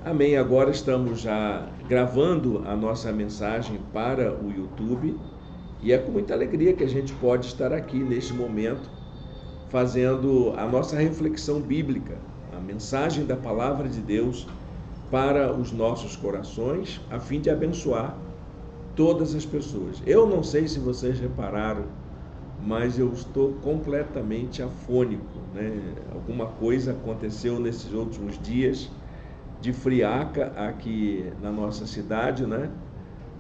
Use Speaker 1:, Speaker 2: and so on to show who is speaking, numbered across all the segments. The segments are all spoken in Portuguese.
Speaker 1: Amém. Agora estamos já gravando a nossa mensagem para o YouTube e é com muita alegria que a gente pode estar aqui neste momento fazendo a nossa reflexão bíblica, a mensagem da palavra de Deus para os nossos corações, a fim de abençoar todas as pessoas. Eu não sei se vocês repararam, mas eu estou completamente afônico, né? Alguma coisa aconteceu nesses últimos dias de friaca aqui na nossa cidade, né?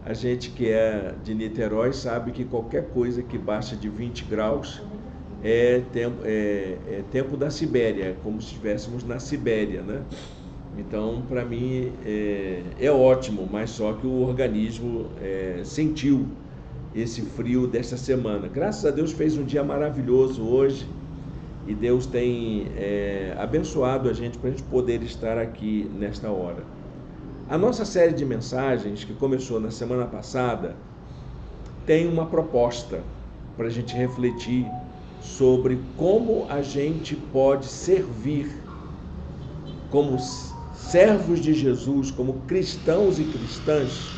Speaker 1: A gente que é de Niterói sabe que qualquer coisa que baixa de 20 graus é tempo da Sibéria, é como se estivéssemos na Sibéria, né? Então, para mim, é ótimo, mas só que o organismo sentiu esse frio desta semana. Graças a Deus fez um dia maravilhoso hoje e Deus tem abençoado a gente para a gente poder estar aqui nesta hora. A nossa série de mensagens, que começou na semana passada, tem uma proposta para a gente refletir sobre como a gente pode servir como servos de Jesus, como cristãos e cristãs,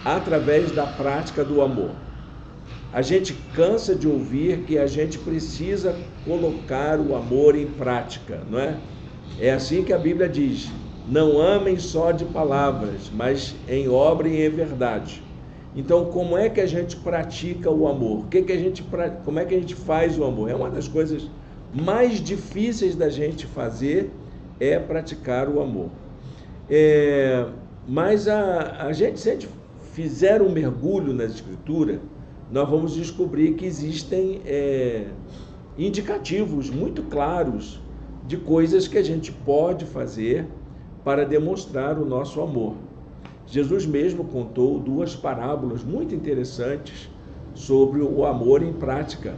Speaker 1: através da prática do amor. A gente cansa de ouvir que a gente precisa colocar o amor em prática, não é? É assim que a Bíblia diz: não amem só de palavras, mas em obra e em verdade. Então, como é que a gente pratica o amor? Como é que a gente faz o amor? É uma das coisas mais difíceis da gente fazer, é praticar o amor. Mas a gente, se a gente fizer um mergulho na Escritura, nós vamos descobrir que existem indicativos muito claros de coisas que a gente pode fazer para demonstrar o nosso amor. Jesus mesmo contou duas parábolas muito interessantes sobre o amor em prática.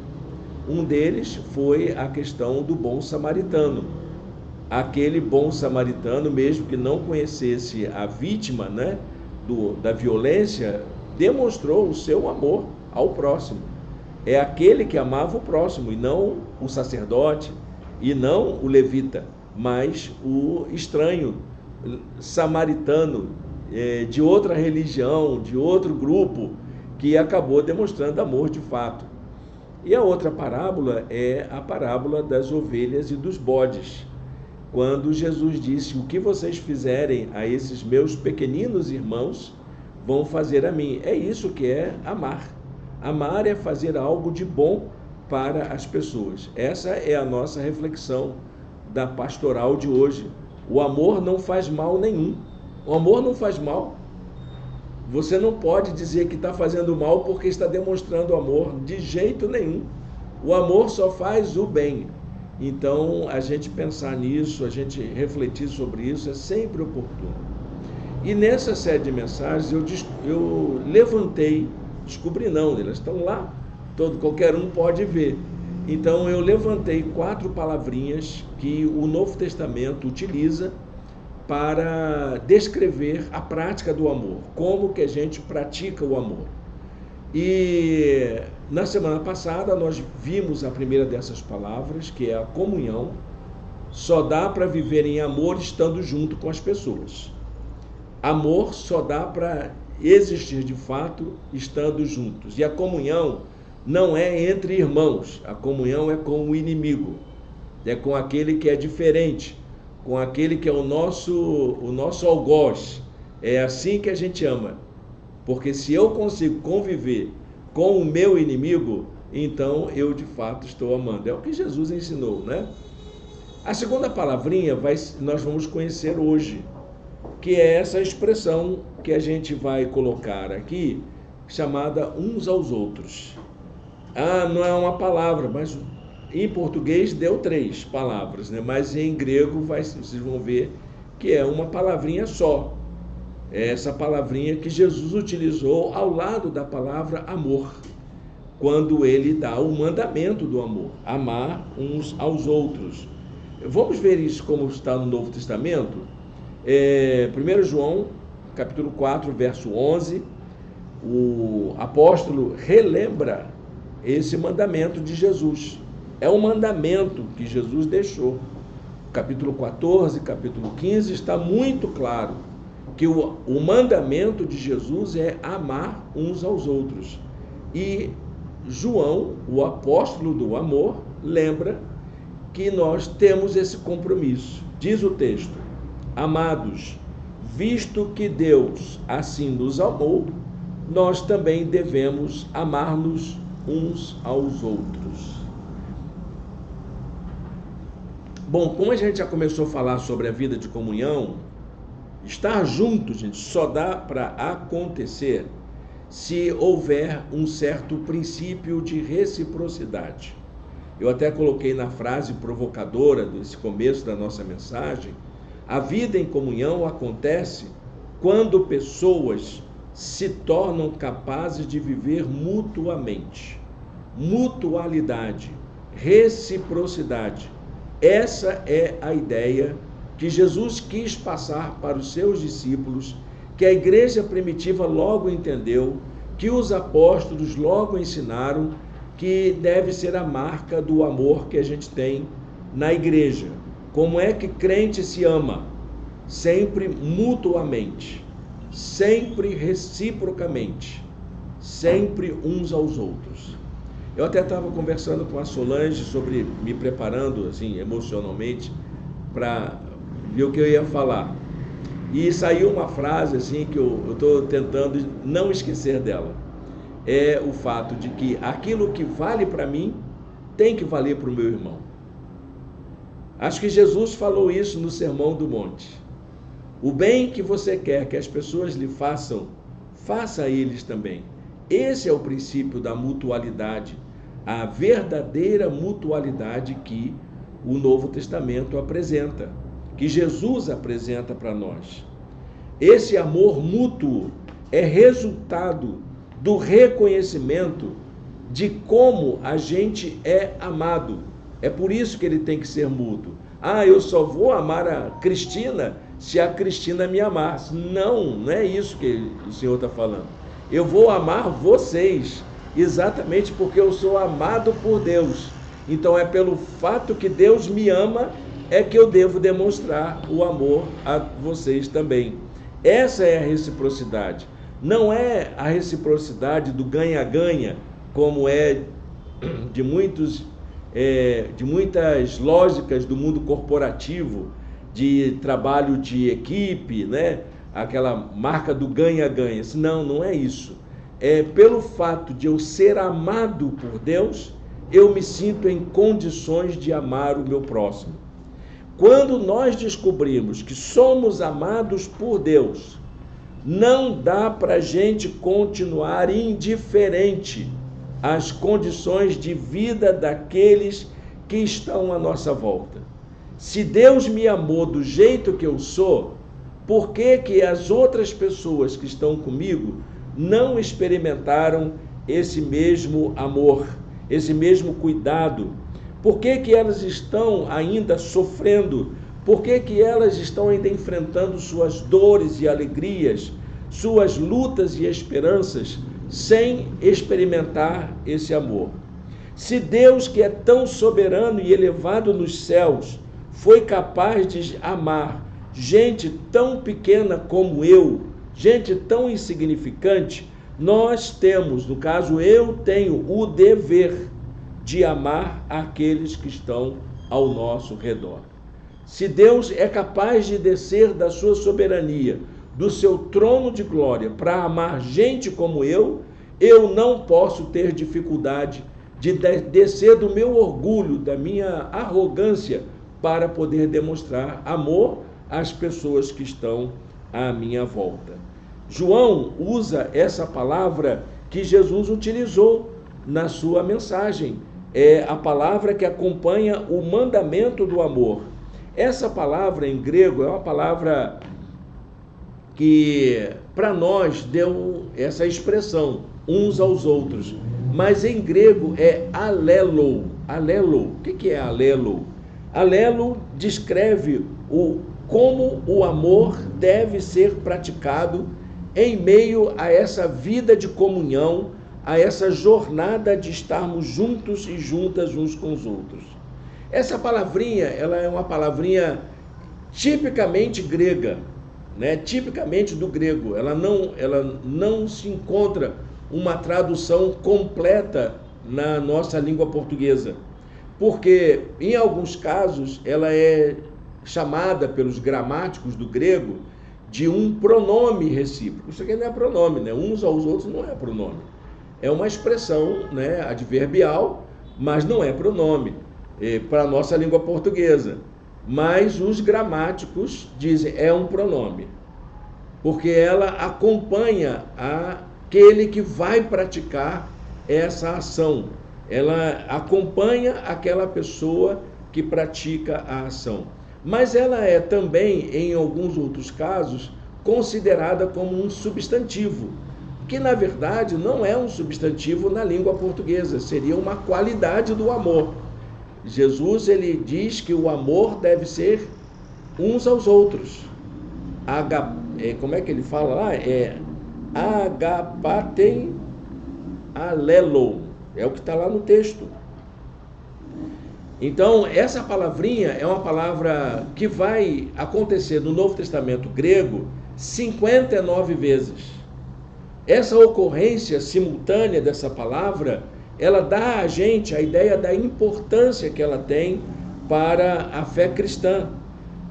Speaker 1: Um deles foi a questão do bom samaritano. Aquele bom samaritano, mesmo que não conhecesse a vítima, né, da violência, demonstrou o seu amor ao próximo. É aquele que amava o próximo, e não o sacerdote, e não o levita, mas o estranho, samaritano, de outra religião, de outro grupo, que acabou demonstrando amor de fato. E a outra parábola é a parábola das ovelhas e dos bodes, quando Jesus disse: o que vocês fizerem a esses meus pequeninos irmãos, vão fazer a mim. É isso que é amar. Amar é fazer algo de bom para as pessoas. Essa é a nossa reflexão da pastoral de hoje. O amor não faz mal nenhum. O amor não faz mal. Você não pode dizer que está fazendo mal porque está demonstrando amor, de jeito nenhum. O amor só faz o bem. Então, a gente pensar nisso, a gente refletir sobre isso é sempre oportuno. E nessa série de mensagens eu levantei, descobri não, elas estão lá, qualquer um pode ver. Então eu levantei 4 palavrinhas que o Novo Testamento utiliza para descrever a prática do amor, como que a gente pratica o amor. E na semana passada nós vimos a primeira dessas palavras, que é a comunhão. Só dá para viver em amor estando junto com as pessoas. Amor só dá para existir de fato estando juntos. E a comunhão não é entre irmãos, a comunhão é com o inimigo, é com aquele que é diferente, com aquele que é o nosso algoz. É assim que a gente ama. Porque se eu consigo conviver com o meu inimigo, então eu de fato estou amando. É o que Jesus ensinou, né? A segunda palavrinha nós vamos conhecer hoje, que é essa expressão que a gente vai colocar aqui, chamada uns aos outros. Não é uma palavra, mas em português deu 3 palavras, né? Mas em grego vocês vão ver que é uma palavrinha só. É essa palavrinha que Jesus utilizou ao lado da palavra amor, quando ele dá o mandamento do amor, amar uns aos outros. Vamos ver isso como está no Novo Testamento. 1 João, capítulo 4, verso 11, o apóstolo relembra esse mandamento de Jesus. É um mandamento que Jesus deixou. capítulo 14, capítulo 15, está muito claro que o mandamento de Jesus é amar uns aos outros. E João, o apóstolo do amor, lembra que nós temos esse compromisso. Diz o texto: amados, visto que Deus assim nos amou, nós também devemos amar-nos uns aos outros. Bom, como a gente já começou a falar sobre a vida de comunhão, estar junto, gente, só dá para acontecer se houver um certo princípio de reciprocidade. Eu até coloquei na frase provocadora desse começo da nossa mensagem: a vida em comunhão acontece quando pessoas se tornam capazes de viver mutuamente. Mutualidade, reciprocidade. Essa é a ideia que Jesus quis passar para os seus discípulos, que a igreja primitiva logo entendeu, que os apóstolos logo ensinaram, que deve ser a marca do amor que a gente tem na igreja. Como é que crente se ama? Sempre mutuamente, sempre reciprocamente, sempre uns aos outros. Eu até estava conversando com a Solange sobre, me preparando assim emocionalmente para ver o que eu ia falar. E saiu uma frase assim que eu estou tentando não esquecer dela. É o fato de que aquilo que vale para mim tem que valer para o meu irmão. Acho que Jesus falou isso no Sermão do Monte. O bem que você quer que as pessoas lhe façam, faça a eles também. Esse é o princípio da mutualidade, a verdadeira mutualidade que o Novo Testamento apresenta, que Jesus apresenta para nós. Esse amor mútuo é resultado do reconhecimento de como a gente é amado. É por isso que ele tem que ser mútuo. Ah, eu só vou amar a Cristina se a Cristina me amar. Não é isso que o Senhor está falando. Eu vou amar vocês, exatamente porque eu sou amado por Deus. Então é pelo fato que Deus me ama é que eu devo demonstrar o amor a vocês também. Essa é a reciprocidade. Não é a reciprocidade do ganha-ganha, como é de muitas lógicas do mundo corporativo, de trabalho de equipe, né? Aquela marca do ganha-ganha. Não é isso. É pelo fato de eu ser amado por Deus, eu me sinto em condições de amar o meu próximo. Quando nós descobrimos que somos amados por Deus, não dá para a gente continuar indiferente às condições de vida daqueles que estão à nossa volta. Se Deus me amou do jeito que eu sou, por que que as outras pessoas que estão comigo não experimentaram esse mesmo amor, esse mesmo cuidado? Por que que elas estão ainda sofrendo? Por que que elas estão ainda enfrentando suas dores e alegrias, suas lutas e esperanças, sem experimentar esse amor? Se Deus, que é tão soberano e elevado nos céus, foi capaz de amar gente tão pequena como eu, gente tão insignificante, nós temos, no caso eu tenho o dever de amar aqueles que estão ao nosso redor. Se Deus é capaz de descer da sua soberania, do seu trono de glória, para amar gente como eu não posso ter dificuldade de descer do meu orgulho, da minha arrogância, para poder demonstrar amor às pessoas que estão à minha volta. João usa essa palavra que Jesus utilizou na sua mensagem. É a palavra que acompanha o mandamento do amor. Essa palavra em grego é uma palavra que para nós deu essa expressão, uns aos outros. Mas em grego é alelo. Alelo. O que é alelo? Alelo descreve como o amor deve ser praticado em meio a essa vida de comunhão, a essa jornada de estarmos juntos e juntas uns com os outros. Essa palavrinha, ela é uma palavrinha tipicamente grega, né? Tipicamente do grego. Ela não se encontra uma tradução completa na nossa língua portuguesa, porque em alguns casos ela é chamada pelos gramáticos do grego de um pronome recíproco. Isso aqui não é pronome, né? Uns aos outros não é pronome. É uma expressão, né, adverbial, mas não é pronome para a nossa língua portuguesa. Mas os gramáticos dizem é um pronome, porque ela acompanha aquele que vai praticar essa ação. Ela acompanha aquela pessoa que pratica a ação. Mas ela é também, em alguns outros casos, considerada como um substantivo, que na verdade não é um substantivo na língua portuguesa, seria uma qualidade do amor. Jesus, ele diz que o amor deve ser uns aos outros. Como é que ele fala lá? Agapatem alelo. É o que está lá no texto. Então, essa palavrinha é uma palavra que vai acontecer no Novo Testamento grego 59 vezes. Essa ocorrência simultânea dessa palavra, ela dá a gente a ideia da importância que ela tem para a fé cristã.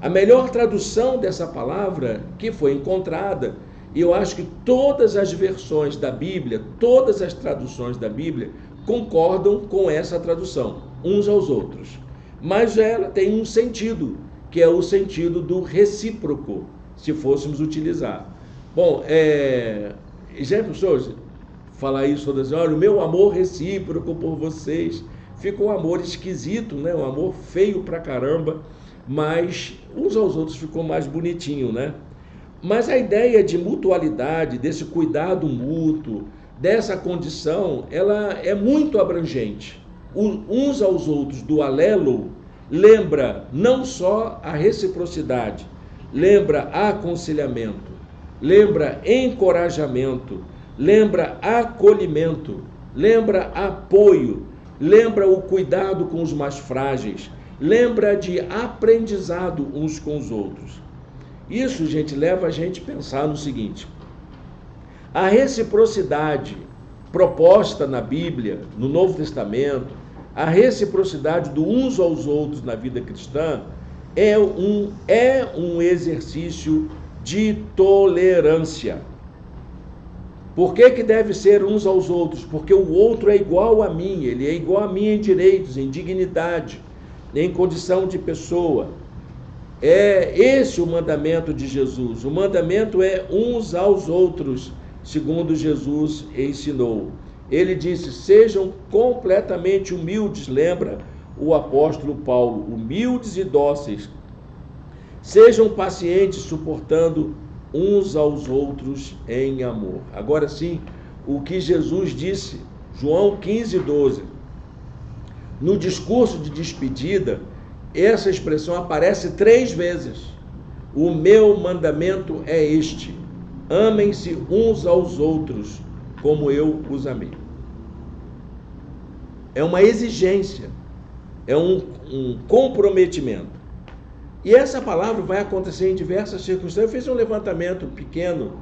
Speaker 1: A melhor tradução dessa palavra que foi encontrada, e eu acho que todas as versões da Bíblia, todas as traduções da Bíblia concordam com essa tradução, uns aos outros. Mas ela tem um sentido, que é o sentido do recíproco, se fôssemos utilizar. Bom, já professor, falar isso todas as horas, o meu amor recíproco por vocês, fica um amor esquisito, né? Um amor feio pra caramba, mas uns aos outros ficou mais bonitinho, né? Mas a ideia de mutualidade, desse cuidado mútuo, dessa condição, ela é muito abrangente. Uns aos outros do alelo lembra não só a reciprocidade, lembra aconselhamento, lembra encorajamento, lembra acolhimento, lembra apoio, lembra o cuidado com os mais frágeis, lembra de aprendizado uns com os outros. Isso, gente, leva a gente a pensar no seguinte: a reciprocidade proposta na Bíblia, no Novo Testamento, a reciprocidade do uns aos outros na vida cristã é um exercício de tolerância. Por que deve ser uns aos outros? Porque o outro é igual a mim, ele é igual a mim em direitos, em dignidade, em condição de pessoa. É esse o mandamento de Jesus. O mandamento é uns aos outros, segundo Jesus ensinou. Ele disse: sejam completamente humildes, lembra o apóstolo Paulo, humildes e dóceis. Sejam pacientes, suportando uns aos outros em amor. Agora sim, o que Jesus disse, João 15:12, no discurso de despedida, essa expressão aparece 3 vezes. O meu mandamento é este: amem-se uns aos outros, como eu os amei. É uma exigência, é um comprometimento. E essa palavra vai acontecer em diversas circunstâncias. Eu fiz um levantamento pequeno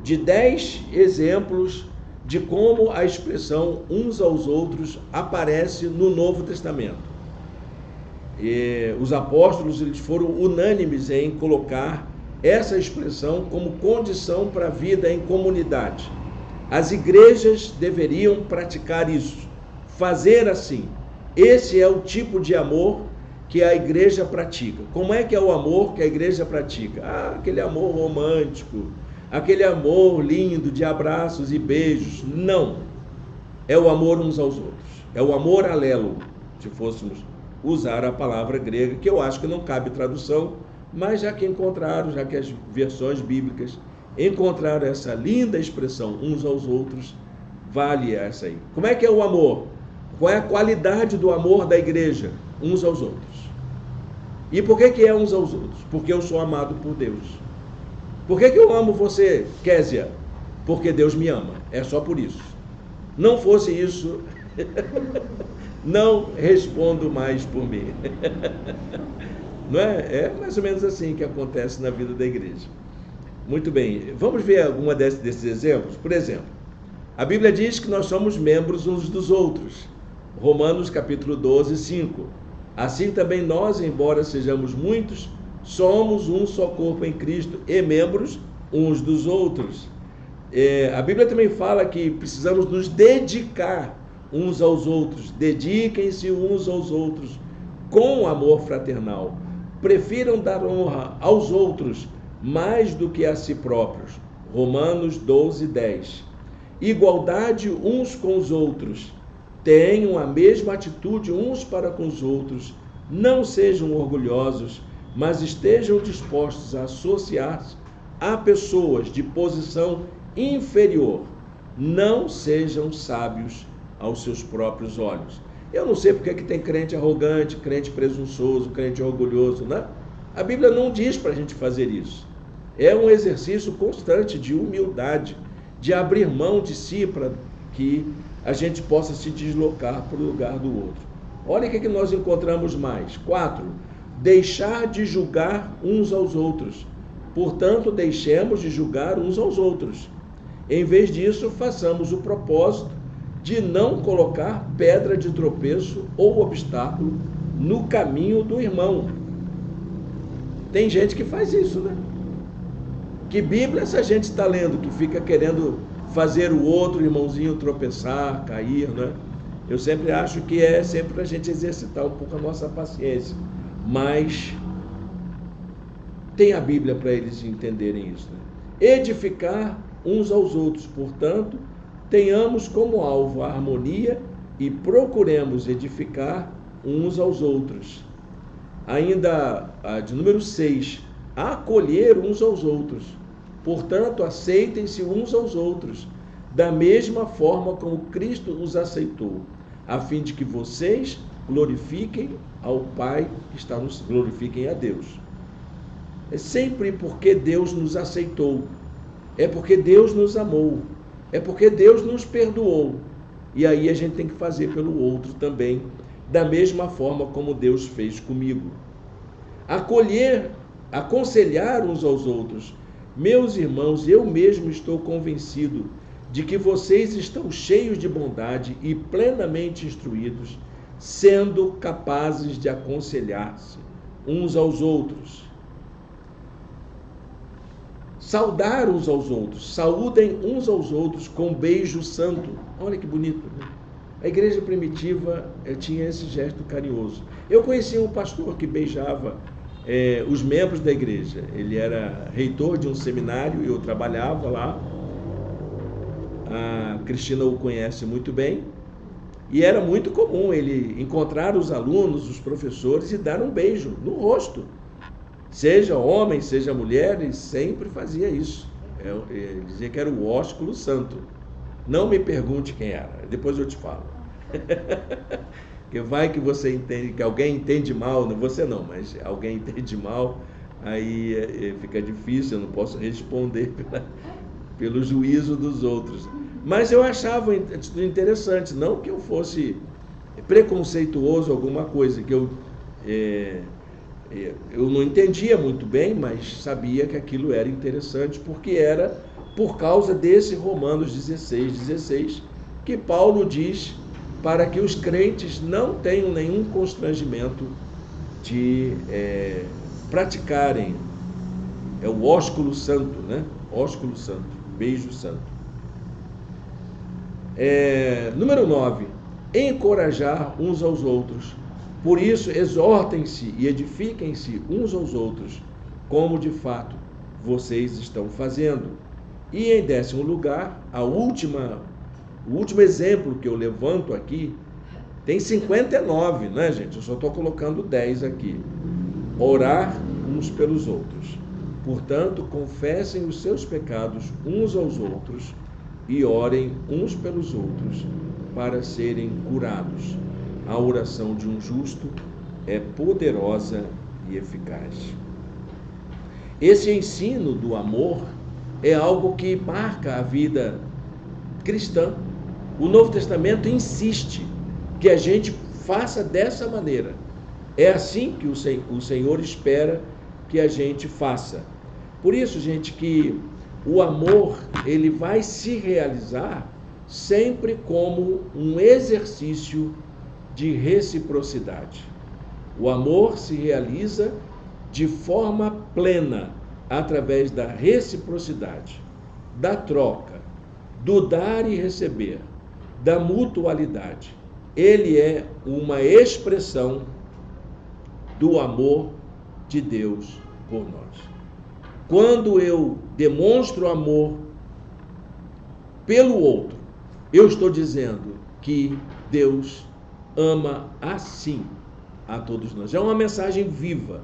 Speaker 1: de 10 exemplos de como a expressão uns aos outros aparece no Novo Testamento. E os apóstolos, eles foram unânimes em colocar essa expressão como condição para a vida em comunidade. As igrejas deveriam praticar isso, fazer assim. Esse é o tipo de amor que a igreja pratica. Como é que é o amor que a igreja pratica? Aquele amor romântico, aquele amor lindo de abraços e beijos. Não. É o amor uns aos outros. É o amor alelo, se fôssemos usar a palavra grega, que eu acho que não cabe tradução, mas já que encontraram, já que as versões bíblicas encontraram essa linda expressão, uns aos outros, vale essa aí. Como é que é o amor? Qual é a qualidade do amor da igreja? Uns aos outros. E por que é uns aos outros? Porque eu sou amado por Deus. Por que eu amo você, Késia? Porque Deus me ama. É só por isso. Não fosse isso, não respondo mais por mim. Não é? É mais ou menos assim que acontece na vida da igreja. Muito bem, vamos ver alguma desses exemplos? Por exemplo, a Bíblia diz que nós somos membros uns dos outros. Romanos capítulo 12, 5. Assim também nós, embora sejamos muitos, somos um só corpo em Cristo e membros uns dos outros. A Bíblia também fala que precisamos nos dedicar uns aos outros. Dediquem-se uns aos outros com amor fraternal. Prefiram dar honra aos outros mais do que a si próprios. Romanos 12, 10. Igualdade uns com os outros. Tenham a mesma atitude uns para com os outros. Não sejam orgulhosos, mas estejam dispostos a associar-se a pessoas de posição inferior. Não sejam sábios aos seus próprios olhos. Eu não sei porque que tem crente arrogante, crente presunçoso, crente orgulhoso, né? A Bíblia não diz para a gente fazer isso. É um exercício constante de humildade, de abrir mão de si para que a gente possa se deslocar para o lugar do outro. Olha o que nós encontramos mais. 4. Deixar de julgar uns aos outros. Portanto, deixemos de julgar uns aos outros. Em vez disso, façamos o propósito de não colocar pedra de tropeço ou obstáculo no caminho do irmão. Tem gente que faz isso, né? Que Bíblia essa gente está lendo, que fica querendo fazer o outro irmãozinho tropeçar, cair, né? Eu sempre acho que é sempre para a gente exercitar um pouco a nossa paciência. Mas tem a Bíblia para eles entenderem isso, né? Edificar uns aos outros, portanto, tenhamos como alvo a harmonia e procuremos edificar uns aos outros. Ainda de número 6, acolher uns aos outros. Portanto, aceitem-se uns aos outros, da mesma forma como Cristo os aceitou, a fim de que vocês glorifiquem ao Pai que está nos glorifiquem a Deus. É sempre porque Deus nos aceitou, é porque Deus nos amou, é porque Deus nos perdoou. E aí a gente tem que fazer pelo outro também, da mesma forma como Deus fez comigo. Aconselhar uns aos outros. Meus irmãos, eu mesmo estou convencido de que vocês estão cheios de bondade e plenamente instruídos, sendo capazes de aconselhar-se uns aos outros. Saudar uns aos outros, saúdem uns aos outros com beijo santo. Olha que bonito, né? A igreja primitiva tinha esse gesto carinhoso. Eu conheci um pastor que beijava os membros da igreja. Ele era reitor de um seminário e eu trabalhava lá. A Cristina o conhece muito bem. E era muito comum ele encontrar os alunos, os professores e dar um beijo no rosto. Seja homem, seja mulher, ele sempre fazia isso. Ele dizia que era o ósculo santo. Não me pergunte quem era, depois eu te falo. Porque vai que você entende, que alguém entende mal, não você não, mas alguém entende mal, aí fica difícil, eu não posso responder pelo juízo dos outros. Mas eu achava interessante, não que eu fosse preconceituoso alguma coisa, que eu não entendia muito bem, mas sabia que aquilo era interessante, porque era por causa desse Romanos 16, que Paulo diz para que os crentes não tenham nenhum constrangimento de praticarem o ósculo santo, né? Ósculo santo, beijo santo. Número 9, encorajar uns aos outros. Por isso, exortem-se e edifiquem-se uns aos outros, como de fato vocês estão fazendo. E em 10º lugar, o último exemplo que eu levanto aqui, tem 59, né, gente? Eu só estou colocando 10 aqui. Orar uns pelos outros. Portanto, confessem os seus pecados uns aos outros e orem uns pelos outros para serem curados. A oração de um justo é poderosa e eficaz. Esse ensino do amor é algo que marca a vida cristã. O Novo Testamento insiste que a gente faça dessa maneira. É assim que o Senhor espera que a gente faça. Por isso, gente, que o amor, ele vai se realizar sempre como um exercício de reciprocidade. O amor se realiza de forma plena através da reciprocidade, da troca, do dar e receber, da mutualidade. Ele é uma expressão do amor de Deus por nós. Quando eu demonstro amor pelo outro, eu estou dizendo que Deus ama assim a todos nós. É uma mensagem viva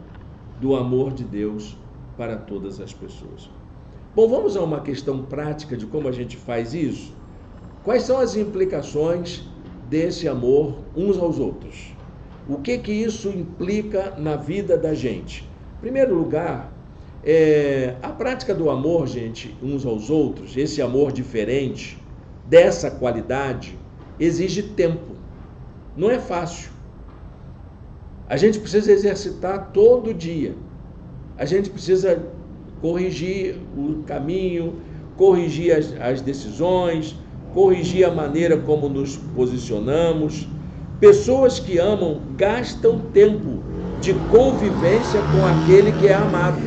Speaker 1: do amor de Deus para todas as pessoas. Bom, vamos a uma questão prática de como a gente faz isso? Quais são as implicações desse amor uns aos outros? O que isso implica na vida da gente? Em primeiro lugar, a prática do amor, gente, uns aos outros, esse amor diferente, dessa qualidade, exige tempo. Não é fácil. A gente precisa exercitar todo dia. A gente precisa corrigir o caminho, corrigir as decisões, corrigir a maneira como nos posicionamos. Pessoas que amam gastam tempo de convivência com aquele que é amado.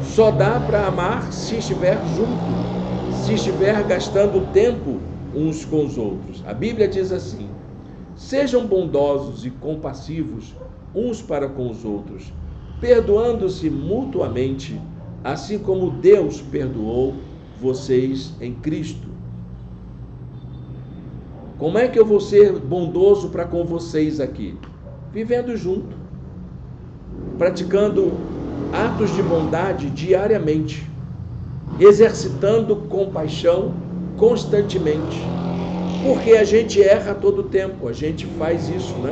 Speaker 1: Só dá para amar se estiver junto, se estiver gastando tempo uns com os outros. A Bíblia diz assim: sejam bondosos e compassivos uns para com os outros, perdoando-se mutuamente, assim como Deus perdoou vocês em Cristo. Como é que eu vou ser bondoso para com vocês aqui? Vivendo junto, praticando atos de bondade diariamente, exercitando compaixão constantemente, porque a gente erra todo tempo, a gente faz isso, né?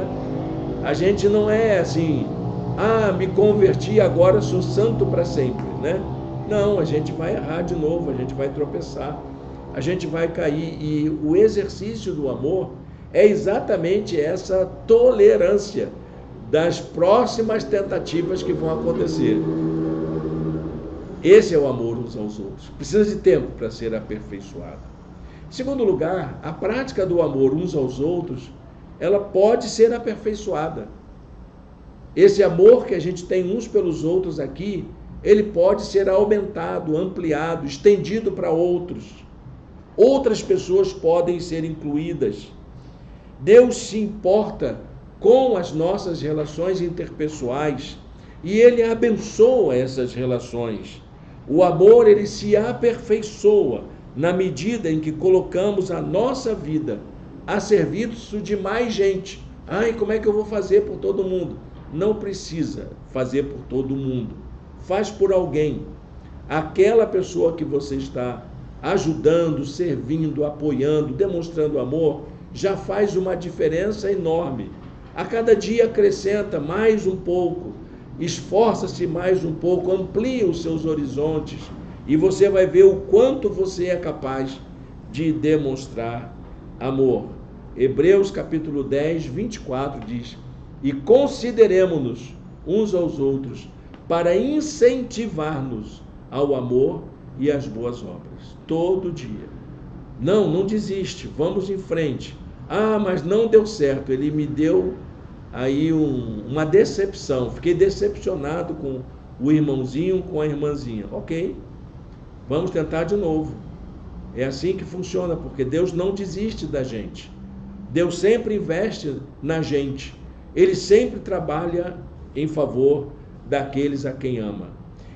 Speaker 1: A gente não é assim, me converti, agora sou santo para sempre, né? Não, a gente vai errar de novo, a gente vai tropeçar, a gente vai cair, e o exercício do amor é exatamente essa tolerância das próximas tentativas que vão acontecer. Esse é o amor uns aos outros. Precisa de tempo para ser aperfeiçoado. Em segundo lugar, a prática do amor uns aos outros, ela pode ser aperfeiçoada. Esse amor que a gente tem uns pelos outros aqui, ele pode ser aumentado, ampliado, estendido para outros. Outras pessoas podem ser incluídas. Deus se importa com as nossas relações interpessoais e Ele abençoa essas relações. O amor, ele se aperfeiçoa na medida em que colocamos a nossa vida a serviço de mais gente. Como é que eu vou fazer por todo mundo? Não precisa fazer por todo mundo. Faz por alguém. Aquela pessoa que você está ajudando, servindo, apoiando, demonstrando amor, já faz uma diferença enorme. A cada dia acrescenta mais um pouco, esforça-se mais um pouco, amplia os seus horizontes e você vai ver o quanto você é capaz de demonstrar amor. Hebreus capítulo 10, 24 diz: e consideremo-nos uns aos outros para incentivar-nos ao amor e às boas obras, todo dia. Não desiste, vamos em frente. Mas não deu certo, ele me deu aí uma decepção, fiquei decepcionado com o irmãozinho, com a irmãzinha. Ok, vamos tentar de novo. É assim que funciona, porque Deus não desiste da gente. Deus sempre investe na gente. Ele sempre trabalha em favor daqueles a quem ama.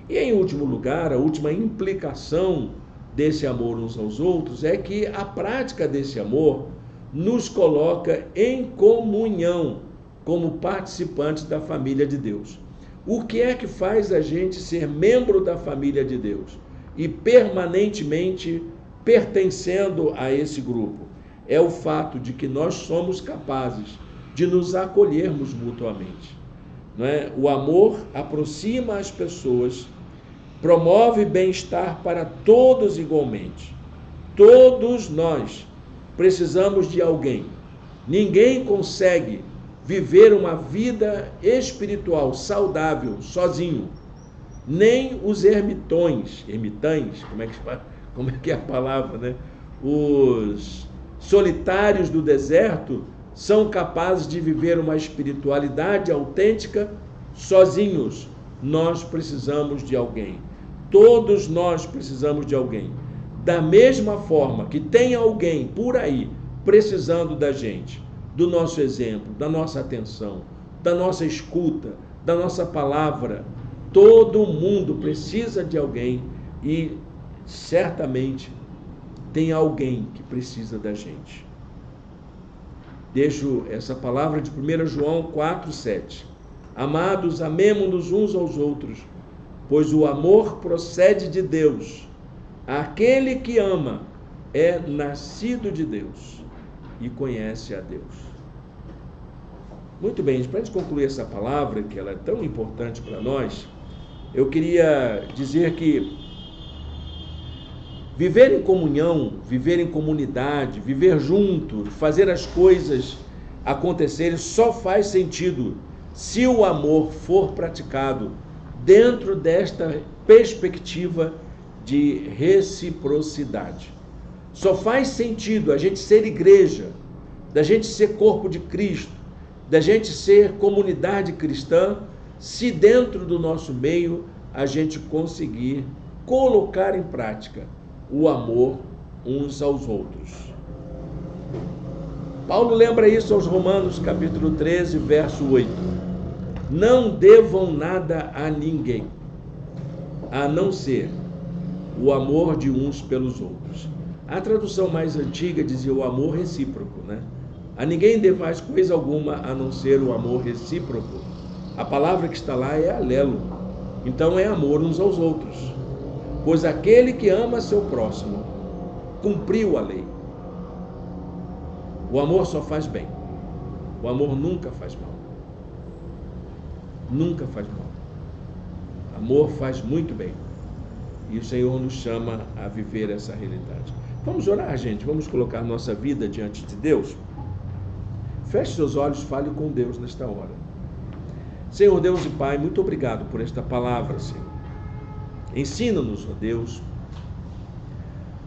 Speaker 1: E em último lugar, a última implicação desse amor uns aos outros é que a prática desse amor nos coloca em comunhão como participantes da família de Deus. O que é que faz a gente ser membro da família de Deus e permanentemente pertencendo a esse grupo? É o fato de que nós somos capazes de nos acolhermos mutuamente. Não é? O amor aproxima as pessoas, promove bem-estar para todos igualmente. Todos nós precisamos de alguém. Ninguém consegue viver uma vida espiritual saudável sozinho. Nem os ermitães, como é que é a palavra, né? Os solitários do deserto são capazes de viver uma espiritualidade autêntica sozinhos. Nós precisamos de alguém. Todos nós precisamos de alguém. Da mesma forma que tem alguém por aí precisando da gente, do nosso exemplo, da nossa atenção, da nossa escuta, da nossa palavra, todo mundo precisa de alguém e certamente tem alguém que precisa da gente. Deixo essa palavra de 1 João 4,7. Amados, amemo-nos uns aos outros, pois o amor procede de Deus. Aquele que ama é nascido de Deus e conhece a Deus. Muito bem, para a gente concluir essa palavra, que ela é tão importante para nós, eu queria dizer que viver em comunhão, viver em comunidade, viver junto, fazer as coisas acontecerem só faz sentido se o amor for praticado dentro desta perspectiva de reciprocidade. Só faz sentido a gente ser igreja, da gente ser corpo de Cristo, da gente ser comunidade cristã, se dentro do nosso meio a gente conseguir colocar em prática o amor uns aos outros. Paulo lembra isso aos Romanos, capítulo 13, verso 8. Não devam nada a ninguém, a não ser o amor de uns pelos outros. A tradução mais antiga dizia o amor recíproco, né? A ninguém devais coisa alguma a não ser o amor recíproco. A palavra que está lá é alelo. Então é amor uns aos outros. Pois aquele que ama seu próximo cumpriu a lei. O amor só faz bem. O amor nunca faz mal. Nunca faz mal. Amor faz muito bem. E o Senhor nos chama a viver essa realidade. Vamos orar, gente. Vamos colocar nossa vida diante de Deus. Feche seus olhos, fale com Deus nesta hora. Senhor Deus e Pai, muito obrigado por esta palavra, Senhor. Ensina-nos, ó Deus,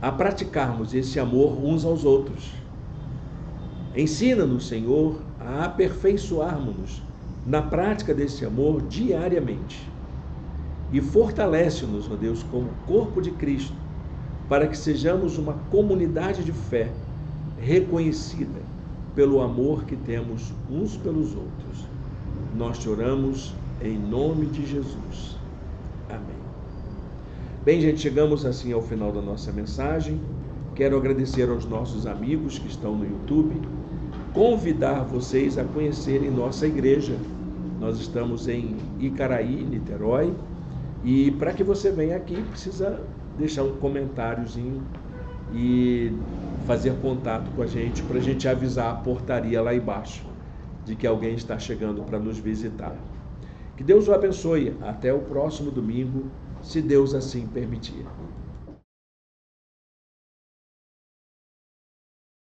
Speaker 1: a praticarmos esse amor uns aos outros. Ensina-nos, Senhor, a aperfeiçoarmos-nos na prática desse amor diariamente. E fortalece-nos, ó Deus, como corpo de Cristo, para que sejamos uma comunidade de fé reconhecida pelo amor que temos uns pelos outros. Nós te oramos em nome de Jesus. Amém. Bem, gente, chegamos assim ao final da nossa mensagem. Quero agradecer aos nossos amigos que estão no YouTube, convidar vocês a conhecerem nossa igreja. Nós estamos em Icaraí, Niterói, e para que você venha aqui, precisa deixar um comentáriozinho e fazer contato com a gente, para a gente avisar a portaria lá embaixo de que alguém está chegando para nos visitar. Que Deus o abençoe. Até o próximo domingo, se Deus assim permitir.